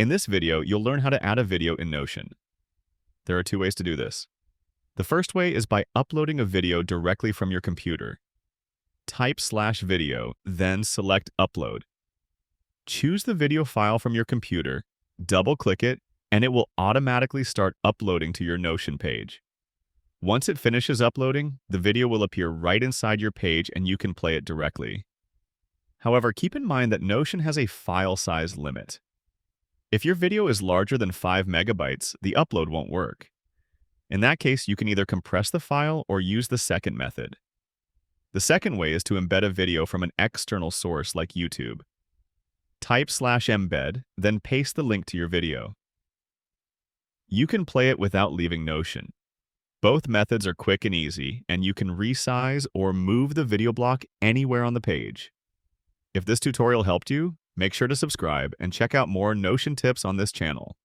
In this video, you'll learn how to add a video in Notion. There are two ways to do this. The first way is by uploading a video directly from your computer. Type /video, then select Upload. Choose the video file from your computer, double-click it, and it will automatically start uploading to your Notion page. Once it finishes uploading, the video will appear right inside your page and you can play it directly. However, keep in mind that Notion has a file size limit. If your video is larger than 5 megabytes, the upload won't work. In that case, you can either compress the file or use the second method. The second way is to embed a video from an external source like YouTube. Type /embed, then paste the link to your video. You can play it without leaving Notion. Both methods are quick and easy, and you can resize or move the video block anywhere on the page. If this tutorial helped you, make sure to subscribe and check out more Notion tips on this channel.